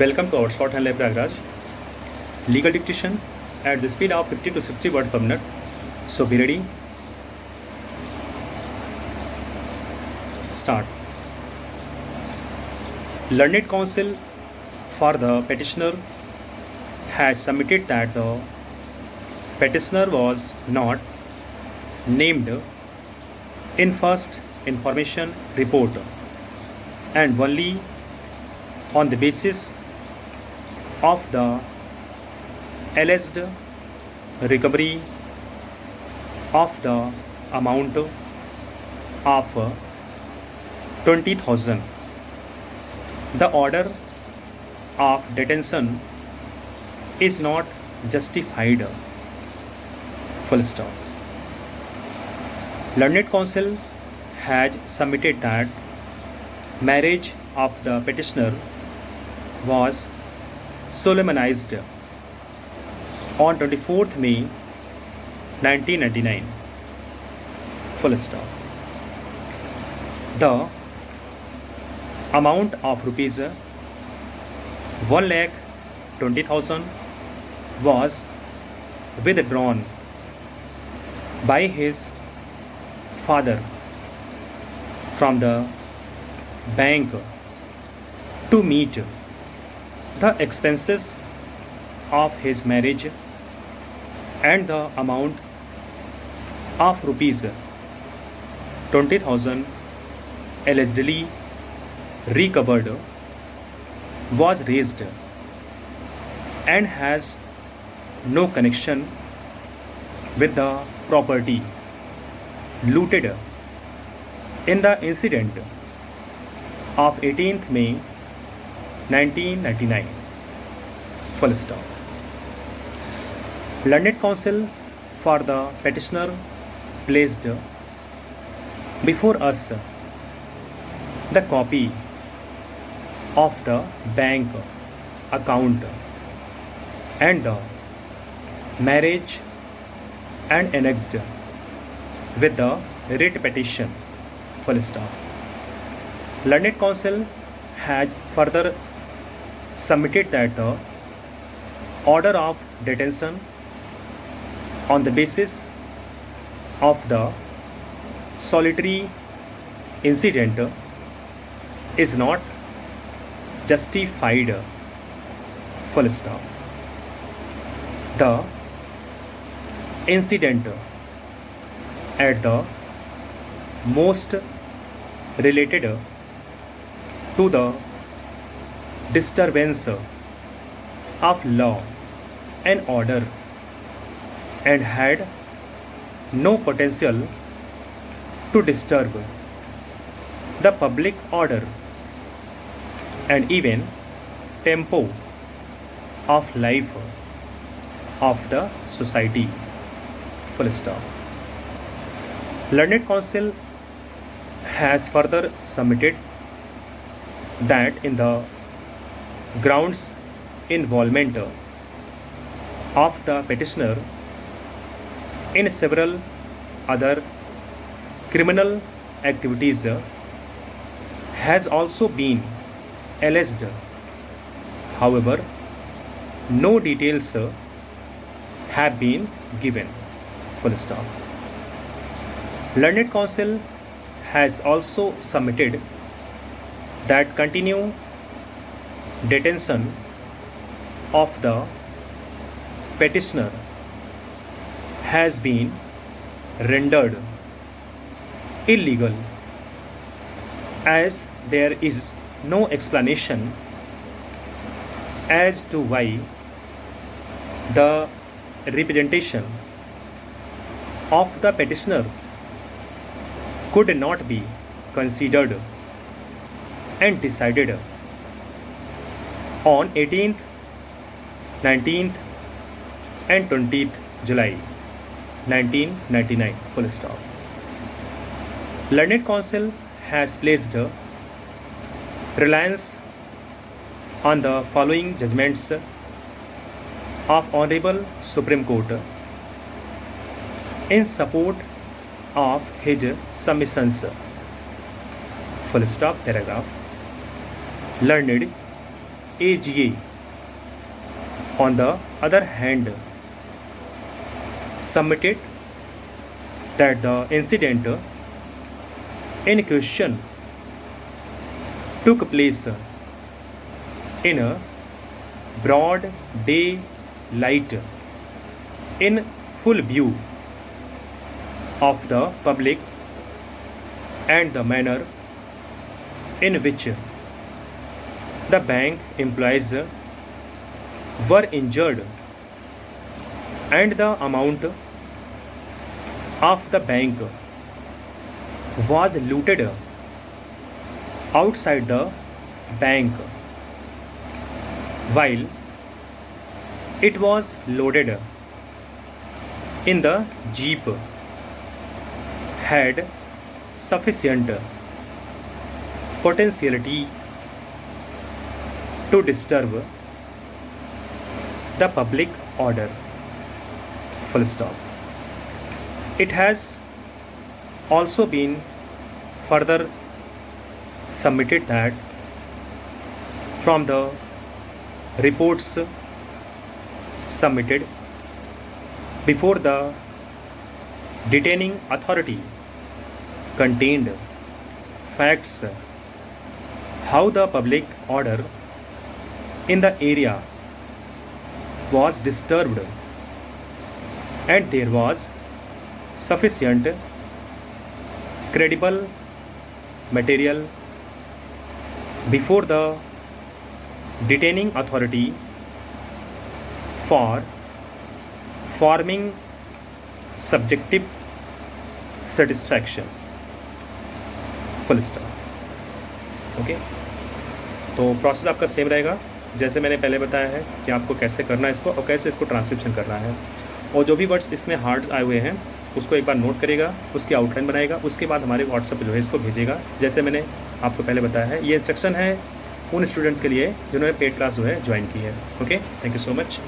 Welcome to our shorthand live Pragraj. Legal dictation at the speed of 50 to 60 words per minute. So be ready. Start. Learned counsel for the petitioner has submitted that the petitioner was not named in first information report and only on the basis of the alleged recovery of the amount of 20,000. The order of detention is not justified. Full stop. Learned counsel has submitted that marriage of the petitioner was solemnized on 24th May 1999. Full stop. The amount of rupees 1,20,000 was withdrawn by his father from the bank to meet the expenses of his marriage and the amount of rupees 20,000 allegedly recovered was raised and has no connection with the property looted in the incident of 18th May 1999. Full stop. Learned counsel for the petitioner placed before us the copy of the bank account and the marriage and annexed with the writ petition. Full stop. Learned counsel has further submitted that the order of detention on the basis of the solitary incident is not justified. Full stop. The incident at the most related to the disturbance of law and order and had no potential to disturb the public order and even tempo of life of the society. Full stop. Learned counsel has further submitted that in the grounds involvement of the petitioner in several other criminal activities has also been alleged. However, no details have been given. Full stop. Learned counsel has also submitted that continue detention of the petitioner has been rendered illegal as there is no explanation as to why the representation of the petitioner could not be considered and decided on 18th, 19th and 20th July 1999. Full stop. Learned counsel has placed reliance on the following judgments of Honorable Supreme Court in support of his submissions. Full stop. Paragraph. Learned AGA, on the other hand, submitted that the incident in question took place in a broad daylight in full view of the public, and the manner in which the bank employees were injured and the amount of the bank was looted outside the bank while it was loaded in the jeep had sufficient potentiality to disturb the public order. Full stop. It has also been further submitted that from the reports submitted before the detaining authority contained facts how the public order in the area was disturbed, and there was sufficient credible material before the detaining authority for forming subjective satisfaction. Full stop. Okay, तो process आपका same रहेगा जैसे मैंने पहले बताया है कि आपको कैसे करना है इसको और कैसे इसको ट्रांसक्रिप्शन करना है, और जो भी वर्ड्स इसमें हार्ड्स आए हुए हैं उसको एक बार नोट करेगा, उसकी आउटलाइन बनाएगा, उसके बाद हमारे व्हाट्सएप पे जो है इसको भेजेगा जैसे मैंने आपको पहले बताया है. ये इंस्ट्रक्शन है उन स्टूडेंट्स के लिए जिन्होंने पेड क्लास जो है ज्वाइन की है. Okay, thank you so much.